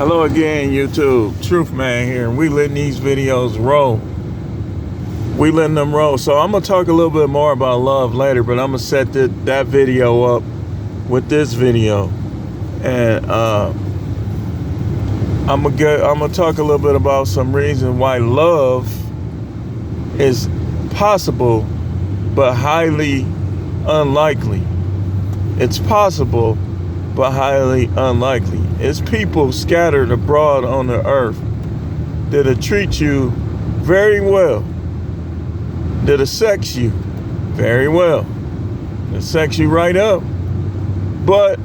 Hello again, YouTube. Truth Man here, and we letting these videos roll. We letting them roll. So I'm gonna talk a little bit more about love later, but I'm gonna set that video up with this video, and I'm gonna talk a little bit about some reasons why love is possible, but highly unlikely. It's possible, but highly unlikely. It's people scattered abroad on the earth that'll treat you very well, that'll sex you very well, that'll sex you right up. But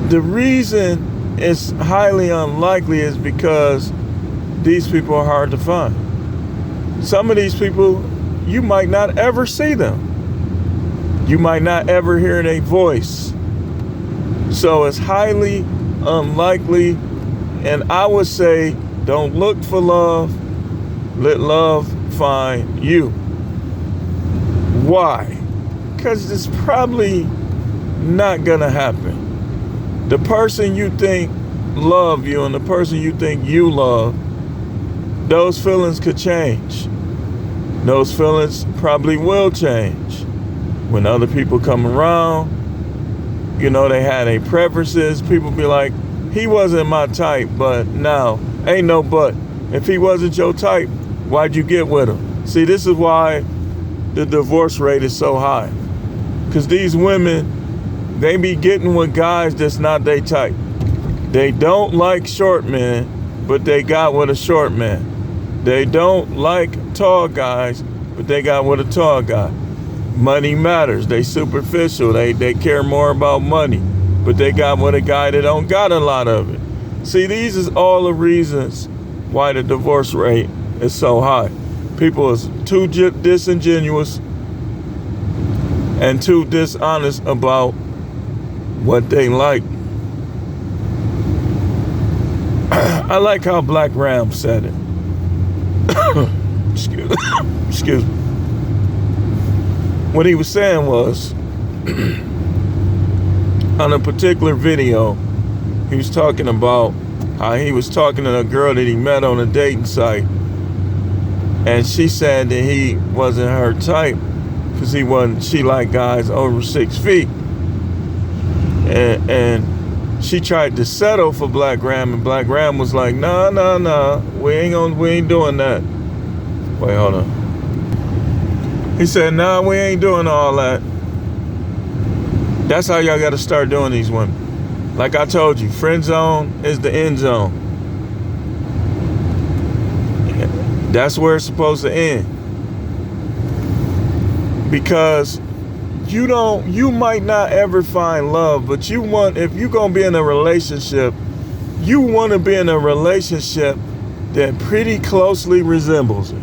the reason it's highly unlikely is because these people are hard to find. Some of these people, you might not ever see them. You might not ever hear their voice. So it's highly unlikely, and I would say don't look for love, let love find you. Why? Because it's probably not gonna happen. The person you think love you and the person you think you love, those feelings could change. Those feelings probably will change. When other people come around, you know, they had their preferences. People be like, he wasn't my type, but now, ain't no but. If he wasn't your type, why'd you get with him? See, this is why the divorce rate is so high. Because these women, they be getting with guys that's not their type. They don't like short men, but they got with a short man. They don't like tall guys, but they got with a tall guy. Money matters. They superficial. They care more about money, but they got with a guy that don't got a lot of it. See, these is all the reasons why the divorce rate is so high. People is too disingenuous and too dishonest about what they like. I like how Black Ram said it. Excuse me. What he was saying was, on a particular video, he was talking about how he was talking to a girl that he met on a dating site, and she said that he wasn't her type because she liked guys over 6 feet, and she tried to settle for Black Ram, and Black Ram was like, nah, we ain't doing that. Wait, hold on. He said, nah, we ain't doing all that. That's how y'all got to start doing these women. Like I told you, friend zone is the end zone. That's where it's supposed to end. Because you might not ever find love, but if you're going to be in a relationship, you want to be in a relationship that pretty closely resembles it.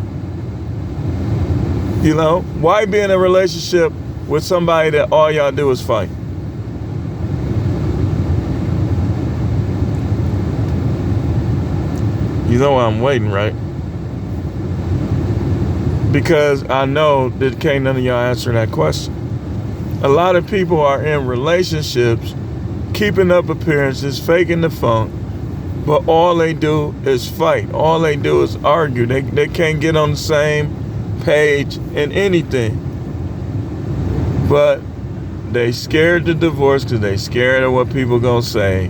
You know, why be in a relationship with somebody that all y'all do is fight? You know why I'm waiting, right? Because I know that can't none of y'all answer that question. A lot of people are in relationships, keeping up appearances, faking the funk, but all they do is fight. All they do is argue. They can't get on the same page in anything, but they scared to divorce because they scared of what people gonna say.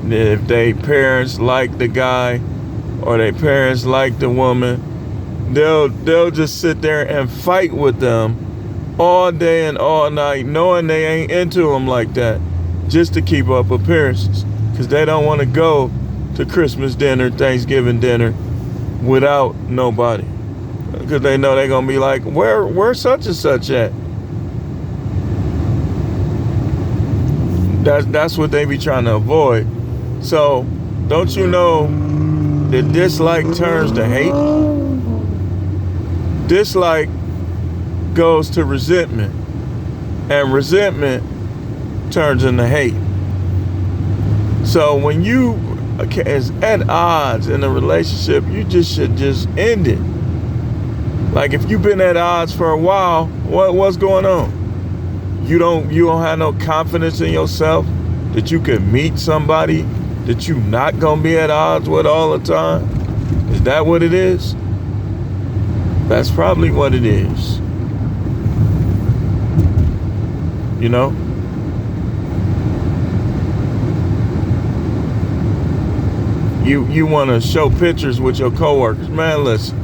If they parents like the guy or their parents like the woman, they'll just sit there and fight with them all day and all night, knowing they ain't into them like that, just to keep up appearances, because they don't want to go to Christmas dinner, Thanksgiving dinner without nobody. Because they know they're going to be like, where's such and such at? That's what they be trying to avoid. So, don't you know that dislike turns to hate? Dislike goes to resentment. And resentment turns into hate. So, when you is at odds in a relationship, you should just end it. Like if you've been at odds for a while, what's going on? You don't have no confidence in yourself. that you could meet somebody that you not gonna be at odds with all the time? Is that what it is? That's probably what it is. You know? You want to show pictures with your coworkers. Man, listen.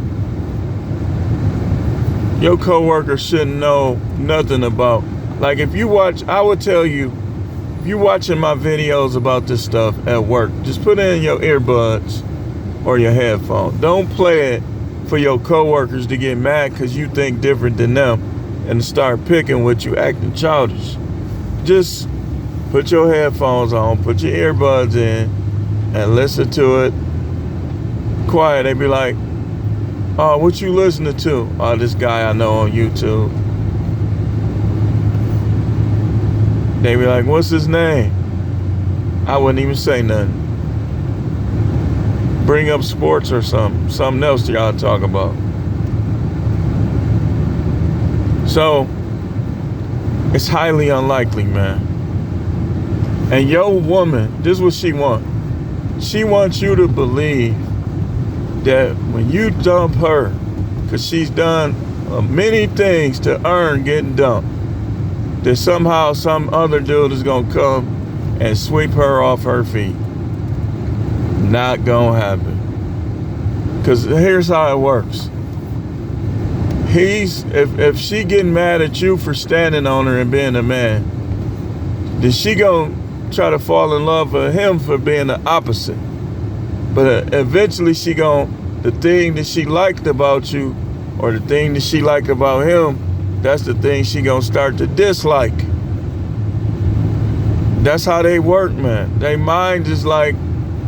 Your coworkers shouldn't know nothing about. Like, if you watch, I would tell you, if you watching my videos about this stuff at work, just put in your earbuds or your headphones. Don't play it for your coworkers to get mad because you think different than them and start picking with you, acting childish. Just put your headphones on, put your earbuds in, and listen to it quiet. They be like, oh, what you listening to? Oh, this guy I know on YouTube. They be like, what's his name? I wouldn't even say nothing. Bring up sports or something else y'all talk about. So, it's highly unlikely, man. And your woman, this is what she wants. She wants you to believe that when you dump her, because she's done many things to earn getting dumped, that somehow some other dude is going to come and sweep her off her feet. Not going to happen. Because here's how it works. If she getting mad at you for standing on her and being a man, then she going to try to fall in love with him for being the opposite. But eventually the thing that she liked about you, or the thing that she liked about him, that's the thing she gonna start to dislike. That's how they work, man. Their mind is like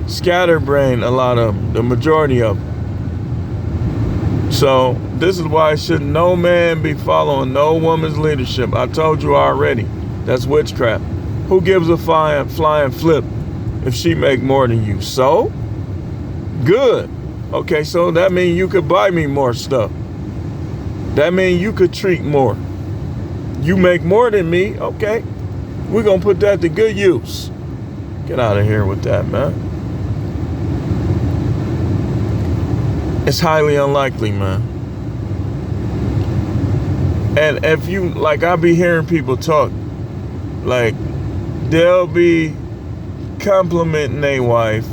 scatterbrain, a lot of them, the majority of them. So this is why should no man be following no woman's leadership. I told you already, that's witchcraft. Who gives a flying flip if she make more than you? So? Good. Okay, so that means you could buy me more stuff. That means you could treat more. You make more than me, okay. We're going to put that to good use. Get out of here with that, man. It's highly unlikely, man. And if you, like, I be hearing people talk, like, they'll be complimenting their wife,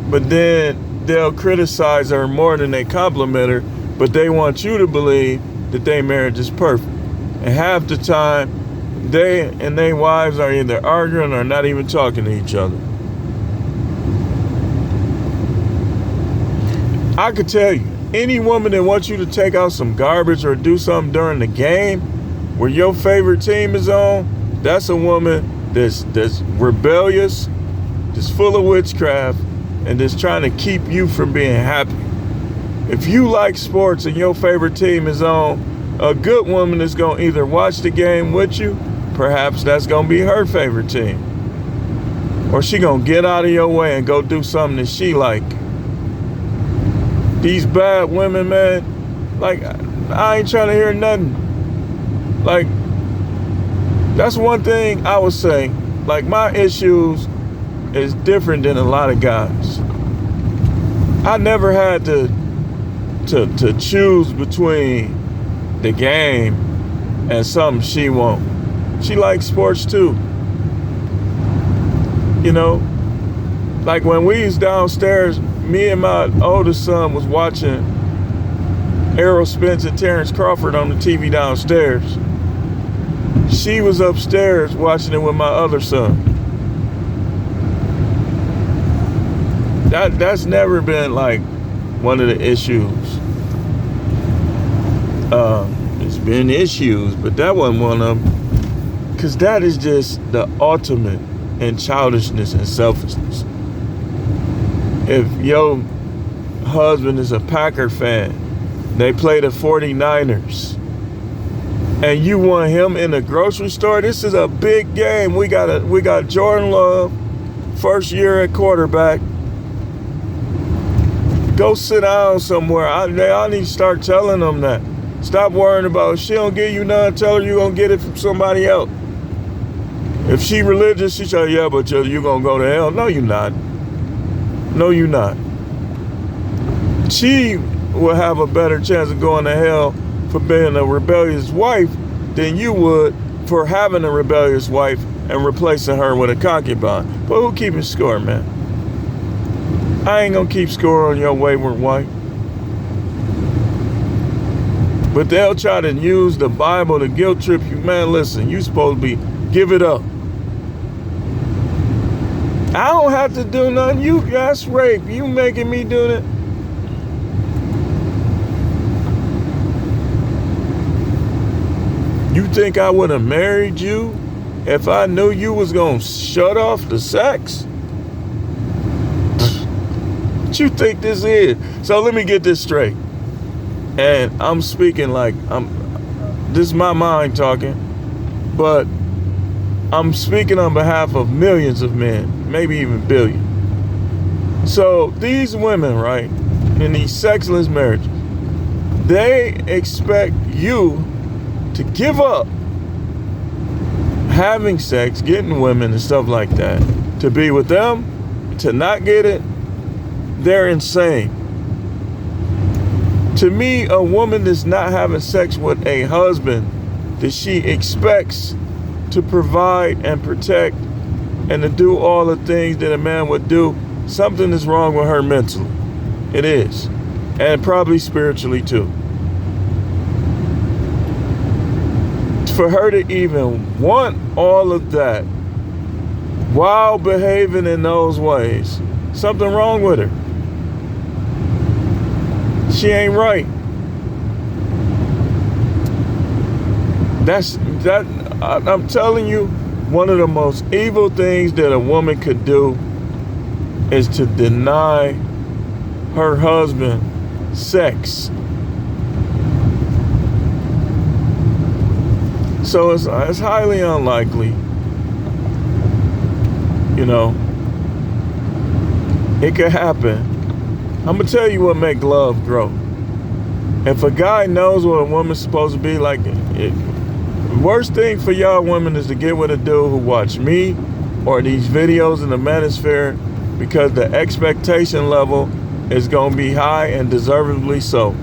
but then they'll criticize her more than they compliment her, but they want you to believe that their marriage is perfect. And half the time, they and their wives are either arguing or not even talking to each other. I could tell you, any woman that wants you to take out some garbage or do something during the game where your favorite team is on, that's a woman that's rebellious, that's full of witchcraft, and that's trying to keep you from being happy. If you like sports and your favorite team is on, a good woman is going to either watch the game with you, perhaps that's going to be her favorite team, or she going to get out of your way and go do something that she like. These bad women, man, like, I ain't trying to hear nothing. Like, that's one thing I would say. Like, my issues is different than a lot of guys. I never had to choose between the game and something she won't. She likes sports too. You know, like when we was downstairs, me and my oldest son was watching Errol Spence and Terrence Crawford on the TV downstairs. She was upstairs watching it with my other son. That's never been like one of the issues. It's been issues, but that wasn't one of them. Because that is just the ultimate in childishness and selfishness. If your husband is a Packer fan, they play the 49ers, and you want him in the grocery store, this is a big game. We got Jordan Love, first year at quarterback. Go sit down somewhere. I need to start telling them that. Stop worrying about, she don't give you none, tell her you're going to get it from somebody else. If she religious, she say, yeah, but you're going to go to hell. No, you're not. No, you're not. She will have a better chance of going to hell for being a rebellious wife than you would for having a rebellious wife and replacing her with a concubine. But who keeping score, man? I ain't gonna keep score on your wayward wife. But they'll try to use the Bible to guilt trip you. Man, listen, you supposed to be, give it up. I don't have to do nothing. That's rape. You making me do that? You think I would have married you if I knew you was gonna shut off the sex? What you think this is? So let me get this straight. And I'm speaking like this is my mind talking, but I'm speaking on behalf of millions of men, maybe even billion. So these women, right, in these sexless marriages, they expect you to give up having sex, getting women and stuff like that, to be with them, to not get it. They're insane. To me, a woman that's not having sex with a husband that she expects to provide and protect and to do all the things that a man would do, something is wrong with her mentally. It is. And probably spiritually too. For her to even want all of that while behaving in those ways, something wrong with her. She ain't right. I'm telling you, one of the most evil things that a woman could do is to deny her husband sex. So it's highly unlikely, you know, it could happen. I'm gonna tell you what make love grow. If a guy knows what a woman's supposed to be like, the worst thing for y'all women is to get with a dude who watch me or these videos in the manosphere, because the expectation level is gonna be high and deservedly so.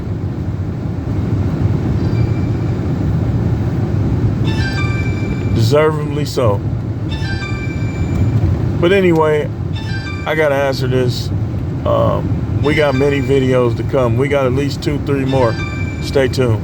Deservedly so. But anyway, I gotta answer this. We got many videos to come. We got at least 2-3 more. Stay tuned.